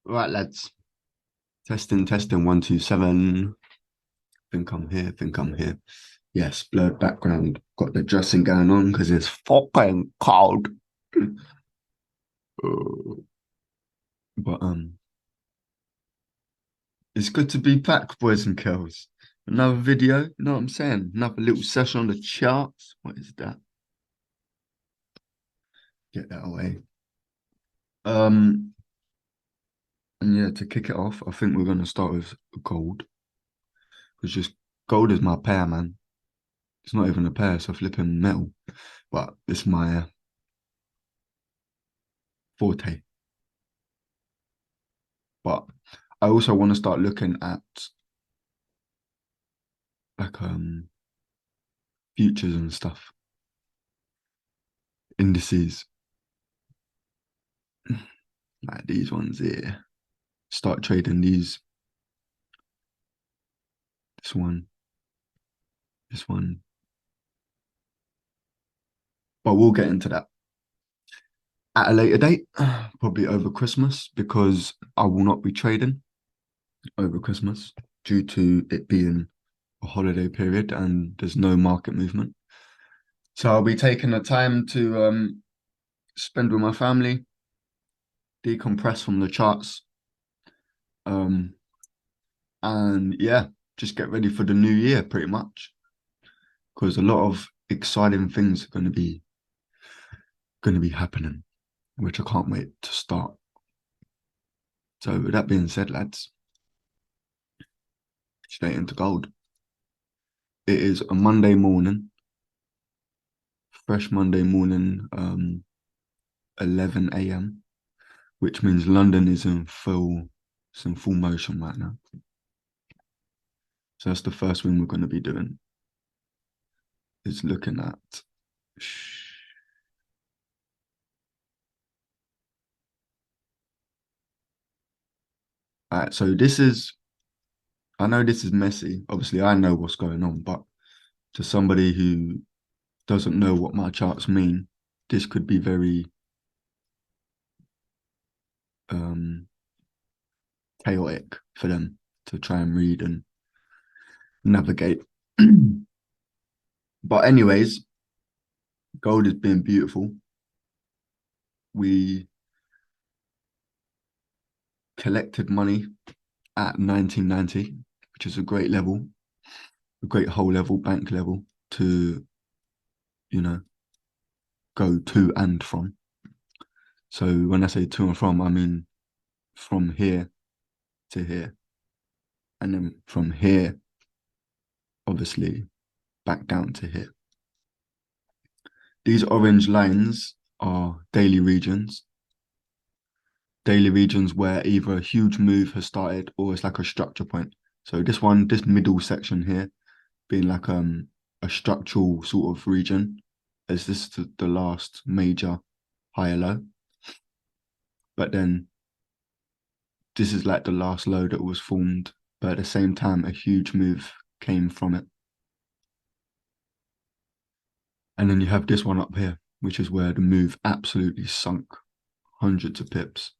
Right, lads. Testing, testing, 127. Think I'm here, think I'm here. Yes, blurred background. Got the dressing going on because it's fucking cold. Uh, but it's good to be back, boys and girls. Another video, you know what I'm saying? Another little session on the charts. What is that? Get that away. Um, and yeah, to kick it off, I think we're gonna start with gold. Because just gold is my pair, man. It's not even a pair, it's a flipping metal. But it's my forte. But I also want to start looking at like futures and stuff, indices, like these ones here. Start trading these, this one, this one. But we'll get into that at a later date, probably over Christmas, because I will not be trading over Christmas due to it being a holiday period and there's no market movement. So I'll be taking the time to spend with my family, decompress from the charts, um, and yeah, just get ready for the new year pretty much because a lot of exciting things are going to be happening, which I can't wait to start. So with that being said, lads, straight into gold. It is a Monday morning, fresh Monday morning, 11 a.m., which means London is it's in full motion right now. So that's the first thing we're going to be doing is looking at. All right, so I know this is messy. Obviously, I know what's going on, but to somebody who doesn't know what my charts mean, this could be very um, chaotic for them to try and read and navigate. But anyways, gold has been beautiful. We collected money at 1990, which is a great level, a great whole level, bank level to, you know, go to and from. So when I say to and from, I mean from here to here. And then from here, obviously, back down to here. These orange lines are daily regions where either a huge move has started or it's like a structure point. So this middle section here, being like a structural sort of region, as this is the last major higher low. But then this is like the last low that was formed, but at the same time, a huge move came from it. And then you have this one up here, which is where the move absolutely sunk hundreds of pips.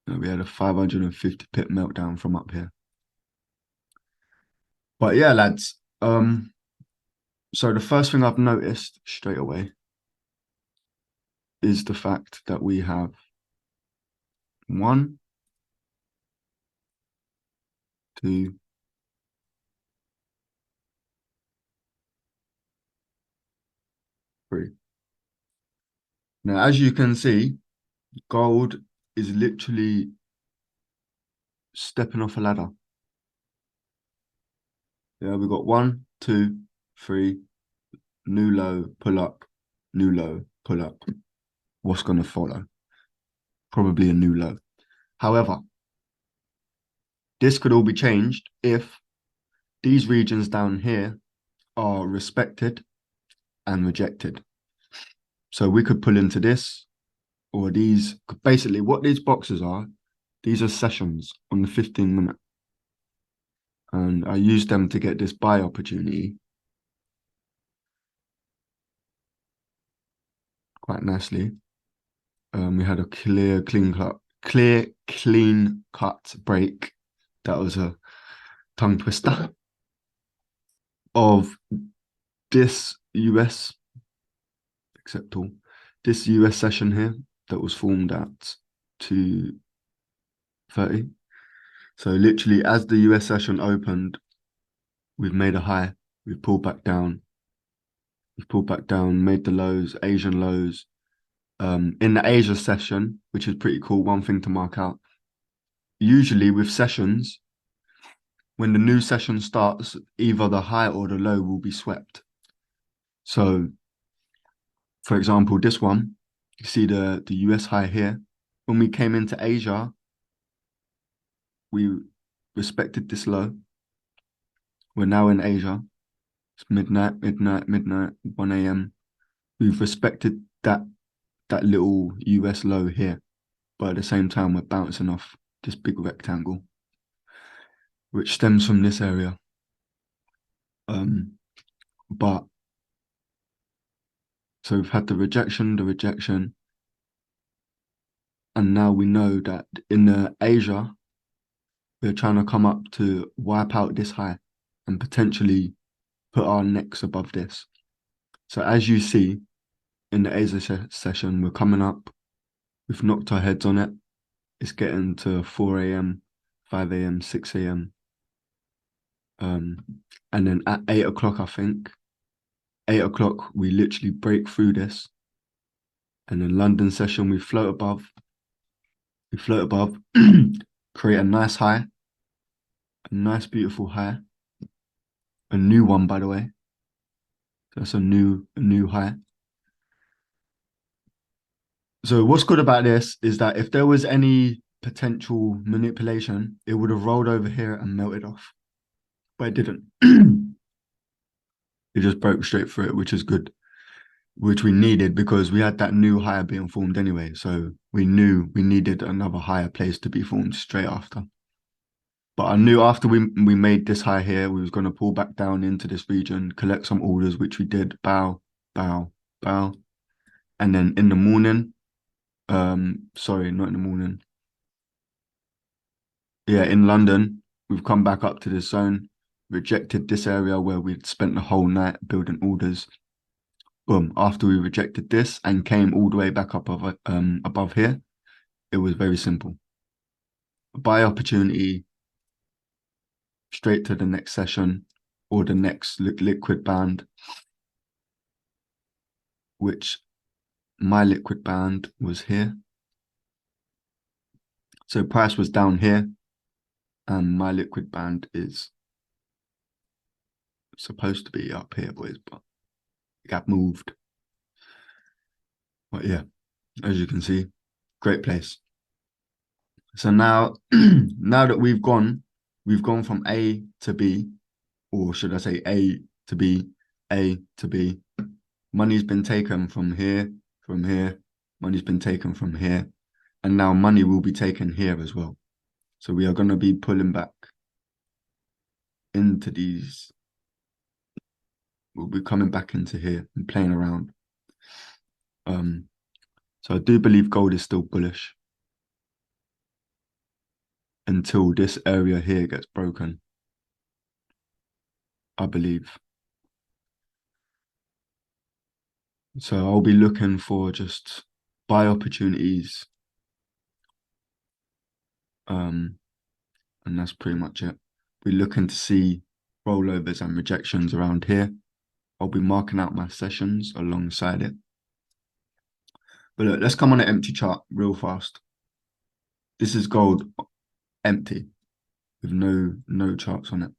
We had a 550 pip meltdown from up here. But yeah, lads. So the first thing I've noticed straight away is the fact that we have one, two, three. Now, as you can see, gold is literally stepping off a ladder. Yeah, we've got one, two, three, new low, pull up, new low, pull up. What's going to follow? Probably a new low. However, this could all be changed if these regions down here are respected and rejected. So we could pull into this or these. Basically, what these boxes are, these are sessions on the 15-minute. And I used them to get this buy opportunity quite nicely. We had a clean cut break. That was a tongue twister of this US, except all this US session here that was formed at 2:30. So literally, as the US session opened, we've made a high, we've pulled back down, made the lows, Asian lows. In the Asia session, which is pretty cool, one thing to mark out. Usually with sessions, when the new session starts, either the high or the low will be swept. So, for example, this one, you see the US high here. When we came into Asia, we respected this low. We're now in Asia. It's midnight, 1 a.m. We've respected that little US low here, but at the same time, we're bouncing off this big rectangle, which stems from this area. But so we've had the rejection, and now we know that in the Asia, we're trying to come up to wipe out this high and potentially put our necks above this. So as you see in the Asia session, we're coming up, we've knocked our heads on it. It's getting to 4 a.m., 5 a.m., 6 a.m. And then at 8 o'clock, I think, 8 o'clock, we literally break through this. And in London session, we float above, create a nice high, a nice, beautiful high, a new one, by the way. That's a new high. So what's good about this is that if there was any potential manipulation, it would have rolled over here and melted off, but it didn't. It just broke straight through it, which is good, which we needed because we had that new higher being formed anyway. So we knew we needed another higher place to be formed straight after. But I knew after we made this high here, we was going to pull back down into this region, collect some orders, which we did, bow, bow, bow. And then in the morning, sorry, not in the morning. Yeah, in London, we've come back up to this zone, rejected this area where we'd spent the whole night building orders. Boom, after we rejected this and came all the way back up above here, it was very simple. Buy opportunity, straight to the next session or the next liquid band, which my liquid band was here. So price was down here and my liquid band is supposed to be up here, boys, but it got moved. But yeah, as you can see, great place. So now, now that we've gone from A to B, or should I say A to B, A to B. Money's been taken from here, money's been taken from here, and now money will be taken here as well. So we are going to be pulling back into these. We'll be coming back into here and playing around. So I do believe gold is still bullish until this area here gets broken, I believe. So I'll be looking for just buy opportunities. And that's pretty much it. We're looking to see rollovers and rejections around here. I'll be marking out my sessions alongside it. But look, let's come on an empty chart real fast. This is gold empty with no charts on it.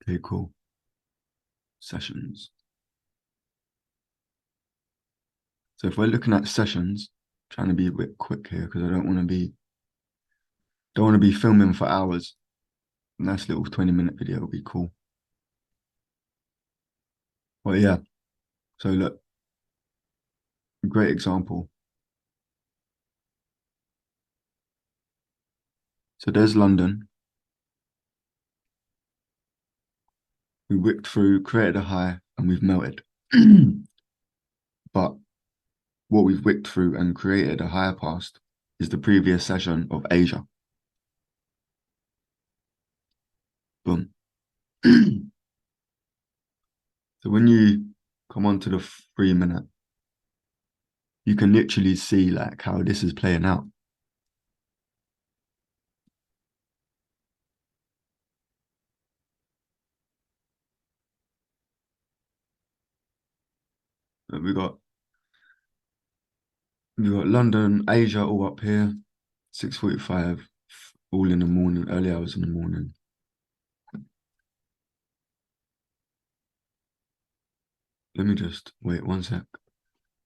Okay, cool. Sessions. So if we're looking at sessions, trying to be a bit quick here because I don't want to be filming for hours. Nice little 20-minute video will be cool. Well, yeah. So look, great example. So there's London. We wicked through, created a high, and we've melted. But what we've wicked through and created a higher past is the previous session of Asia. Boom. So when you come on to the 3 minute, you can literally see like how this is playing out. We got London, Asia all up here, 6:45, all in the morning, early hours in the morning. Let me just wait 1 sec.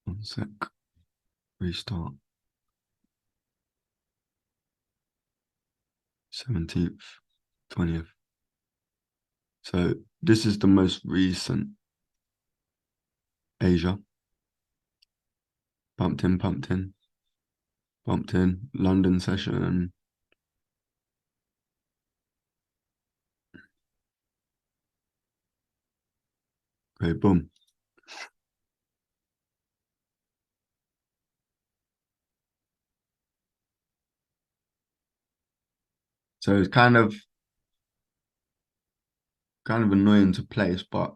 1 sec. Restart. 17th, 20th. So this is the most recent Asia. Bumped in, pumped in, bumped in. London session. Okay, boom. So it's kind of annoying to place, but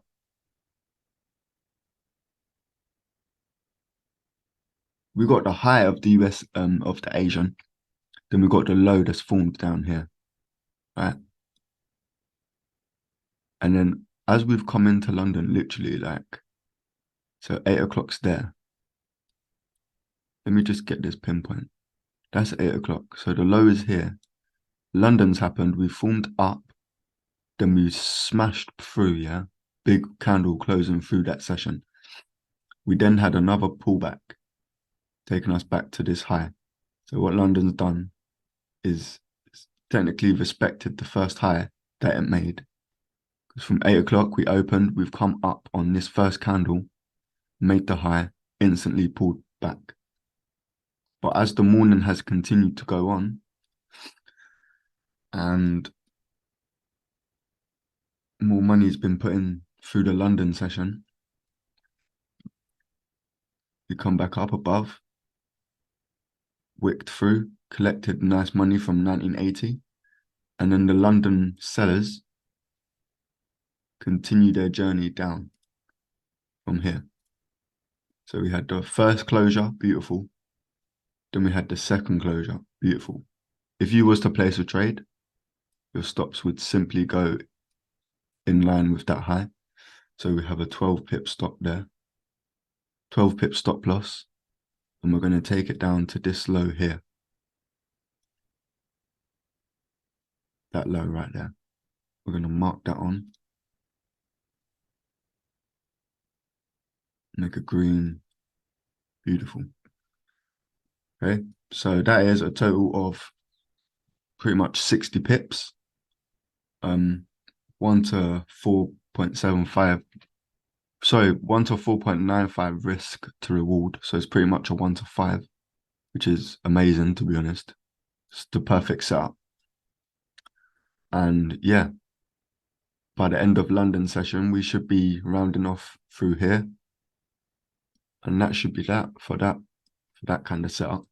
we got the high of the US of the Asian, then we got the low that's formed down here, right? And then as we've come into London, literally like, so 8 o'clock's there. Let me just get this pinpoint. That's 8 o'clock. So the low is here. London's happened. We formed up, then we smashed through, yeah? Big candle closing through that session. We then had another pullback, taking us back to this high. So what London's done is technically respected the first high that it made. Because from 8 o'clock, we opened, we've come up on this first candle, made the high, instantly pulled back. But as the morning has continued to go on, and more money's been put in through the London session, we come back up above, wicked through, collected nice money from 1980, and then the London sellers continue their journey down from here. So we had the first closure, beautiful. Then we had the second closure, beautiful. If you was to place a trade, your stops would simply go in line with that high. So we have a 12 pip stop there, 12 pip stop loss, and we're going to take it down to this low here. That low right there. We're going to mark that on. Make a green, beautiful. Okay, so that is a total of pretty much 60 pips. 1 to 4.75. Sorry, 1 to 4.95 risk to reward. So it's pretty much a 1 to 5, which is amazing, to be honest. It's the perfect setup. And yeah, by the end of London session, we should be rounding off through here. And that should be that for that kind of setup.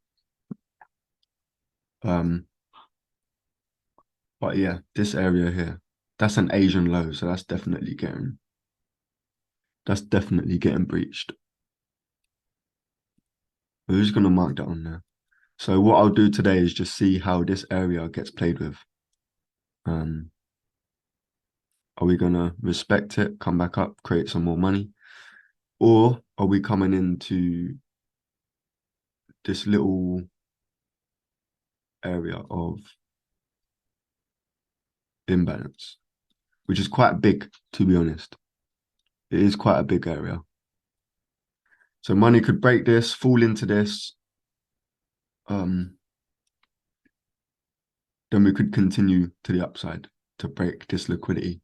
But yeah, this area here, that's an Asian low, so that's definitely getting breached. We're just gonna mark that on there. So what I'll do today is just see how this area gets played with. Are we gonna respect it, come back up, create some more money? Or are we coming into this little area of imbalance, which is quite big, to be honest. It is quite a big area. So money could break this, fall into this. Then we could continue to the upside to break this liquidity.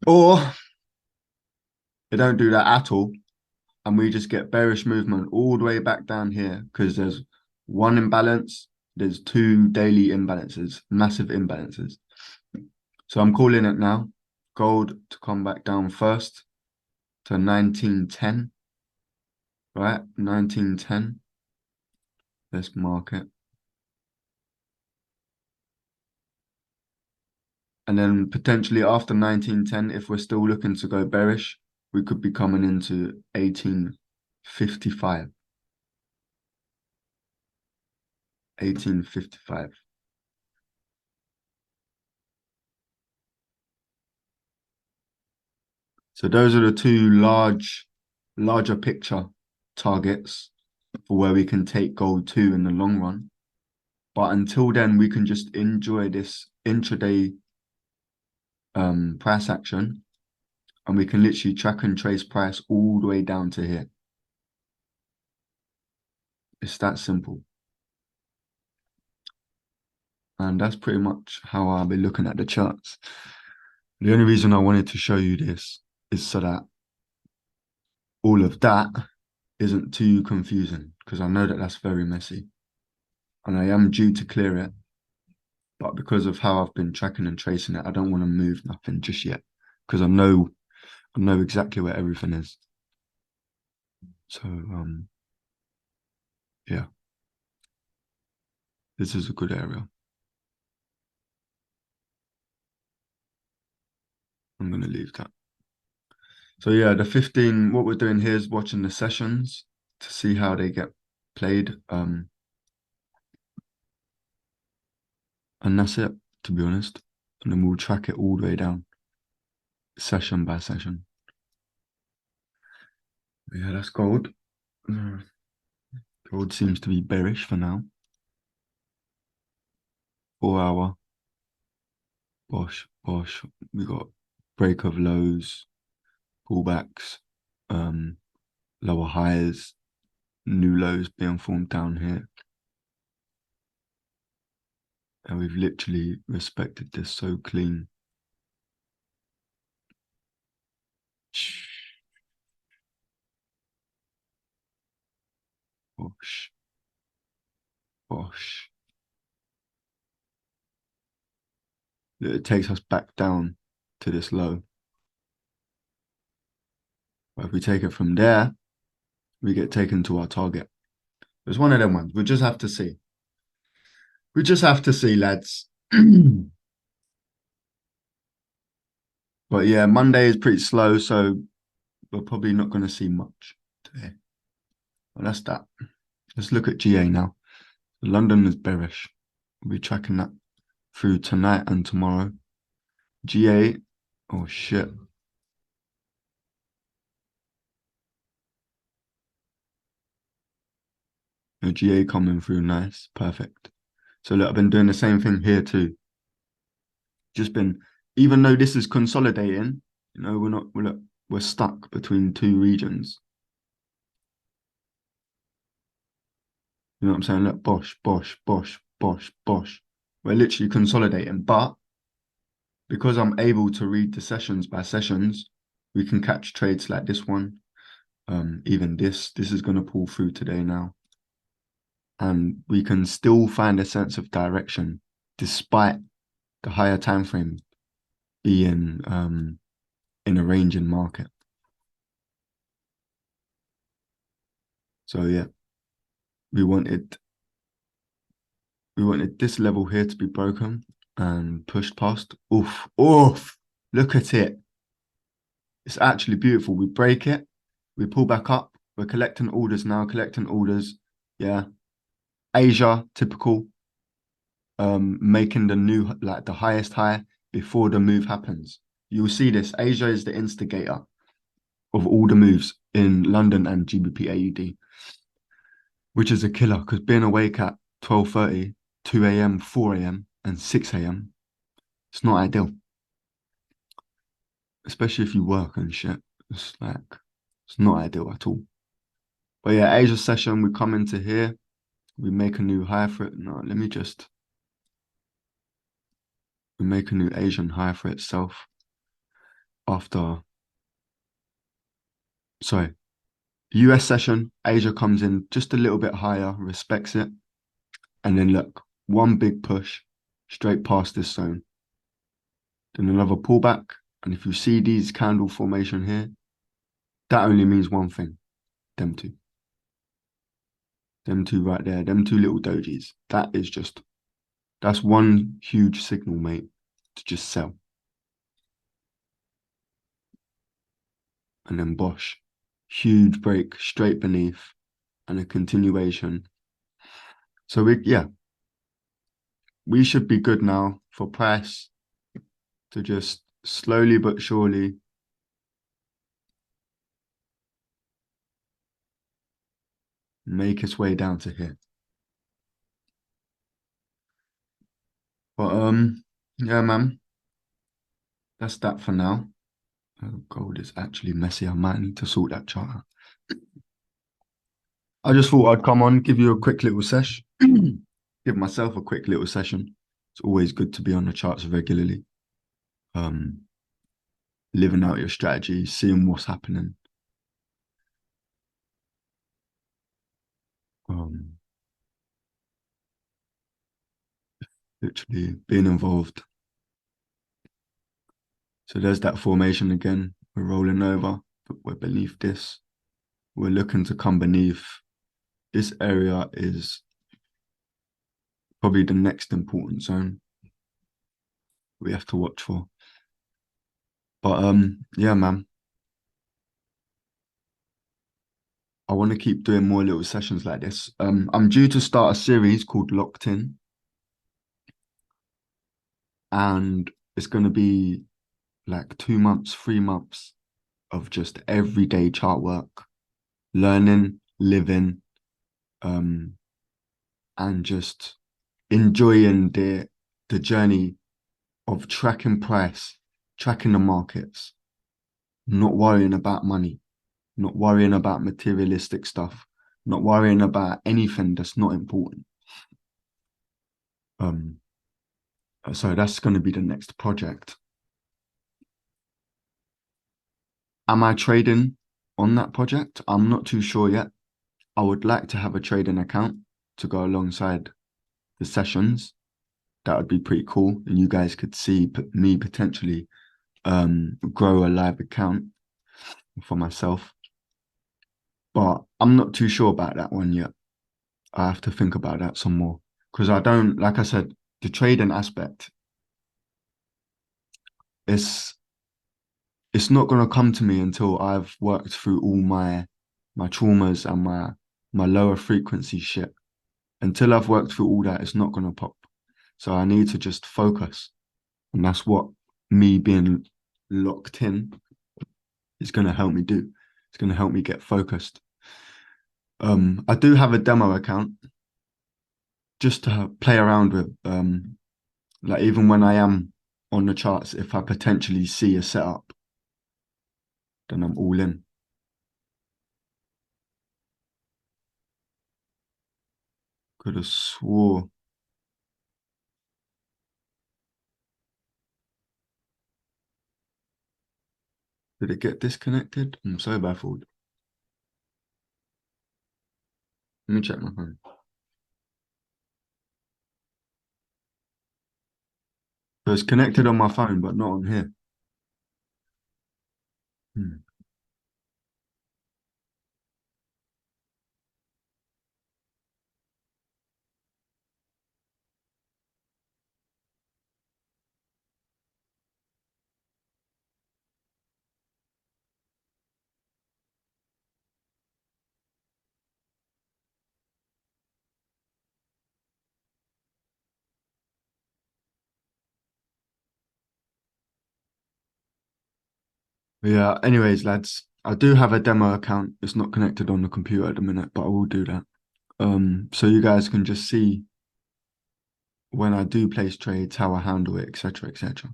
Or they don't do that at all, and we just get bearish movement all the way back down here because there's one imbalance, there's two daily imbalances, massive imbalances. So I'm calling it now. Gold to come back down first to 1910. Right? 1910. Let's mark it. And then potentially after 1910, if we're still looking to go bearish, we could be coming into 1855. 1855. So those are the two larger picture targets for where we can take gold to in the long run. But until then, we can just enjoy this intraday price action, and we can literally track and trace price all the way down to here. It's that simple. And that's pretty much how I'll be looking at the charts. The only reason I wanted to show you this is so that all of that isn't too confusing, because I know that that's very messy. And I am due to clear it. But because of how I've been tracking and tracing it, I don't want to move nothing just yet, because I know exactly where everything is. So yeah, this is a good area. I'm gonna leave that. So yeah, the 15, what we're doing here is watching the sessions to see how they get played. And that's it, to be honest. And then we'll track it all the way down, session by session. Yeah, that's gold. Gold seems to be bearish for now. 4 hour. Bosh, bosh. We got break of lows, pullbacks, lower highs, new lows being formed down here. And we've literally respected this so clean. Bosh, bosh. It takes us back down to this low. But if we take it from there, we get taken to our target. It's one of them ones. We just have to see. We just have to see, lads. But yeah, Monday is pretty slow, so we're probably not going to see much today. Well, that's that. Let's look at GA now. London is bearish. We'll be tracking that through tonight and tomorrow. GA, oh shit. The GA coming through, nice, perfect. So look, I've been doing the same thing here too. Just been, even though this is consolidating, you know, we're stuck between two regions. You know what I'm saying? Look, bosh, bosh, bosh, bosh, bosh. We're literally consolidating, but because I'm able to read the sessions by sessions, we can catch trades like this one. Even this is going to pull through today now. And we can still find a sense of direction despite the higher time frame being in a ranging market. So yeah, we wanted this level here to be broken and pushed past. Oof, oof, look at it. It's actually beautiful. We break it, we pull back up, we're collecting orders now, collecting orders. Yeah. Asia, typical, making the new, like the highest high before the move happens. You'll see this. Asia is the instigator of all the moves in London and GBP AUD, which is a killer because being awake at 12:30, 2 a.m., 4 a.m., and 6 a.m., it's not ideal. Especially if you work and shit. It's not ideal at all. But yeah, Asia session, we come into here, we make a new high for it. No, let me just, we make a new Asian high for itself after, sorry, US session, Asia comes in just a little bit higher, respects it. And then look, one big push straight past this zone. then another pullback. And if you see these candle formation here, that only means one thing, them two. Them two right there, them two little dojis. That's one huge signal, mate, to just sell. And then Bosch, huge break straight beneath and a continuation. So we should be good now for price to just slowly but surely make its way down to here. But yeah, man, that's that for now. Gold is actually messy. I might need to sort that chart out. I just thought I'd come on, give you a quick little session, give myself a quick little session. It's always good to be on the charts regularly. Living out your strategy, seeing what's happening. Literally being involved. So there's that formation again. We're rolling over, but we're beneath this. We're looking to come beneath. This area is probably the next important zone we have to watch for. But yeah, man. I want to keep doing more little sessions like this. I'm due to start a series called Locked In. And it's going to be like 2 months, 3 months of just everyday chart work, learning, living, and just enjoying the journey of tracking price, tracking the markets, not worrying about money, not worrying about materialistic stuff, not worrying about anything that's not important. So that's going to be the next project. Am I trading on that project? I'm not too sure yet. I would like to have a trading account to go alongside the sessions. That would be pretty cool. And you guys could see me potentially grow a live account for myself. But I'm not too sure about that one yet. I have to think about that some more. Because I don't, like I said, the trading aspect, it's not going to come to me until I've worked through all my traumas and my lower frequency shit. Until I've worked through all that, it's not going to pop. So I need to just focus. And that's what me being locked in is going to help me do. It's going to help me get focused. I do have a demo account just to play around with. Like even when I am on the charts, if I potentially see a setup, then I'm all in. Could have swore. Did it get disconnected? I'm so baffled. Let me check my phone. So it's connected on my phone, but not on here. Yeah, anyways, lads, I do have a demo account. It's not connected on the computer at the minute, but I will do that. So you guys can just see when I do place trades, how I handle it, etc., etc.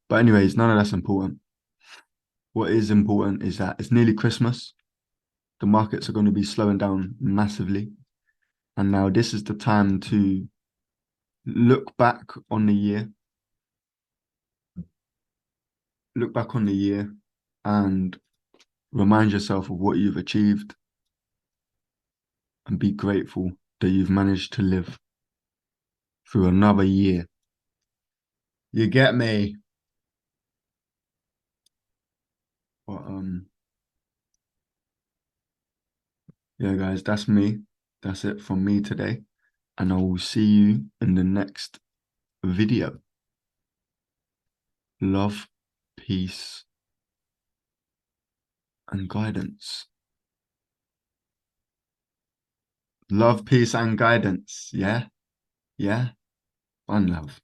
But anyways, none of that's important. What is important is that it's nearly Christmas. The markets are going to be slowing down massively. And now this is the time to look back on the year. Look back on the year and remind yourself of what you've achieved and be grateful that you've managed to live through another year. You get me? But yeah, guys, that's me. That's it from me today. And I will see you in the next video. Love, peace, and guidance. Love, peace, and guidance. Yeah? Yeah? One love.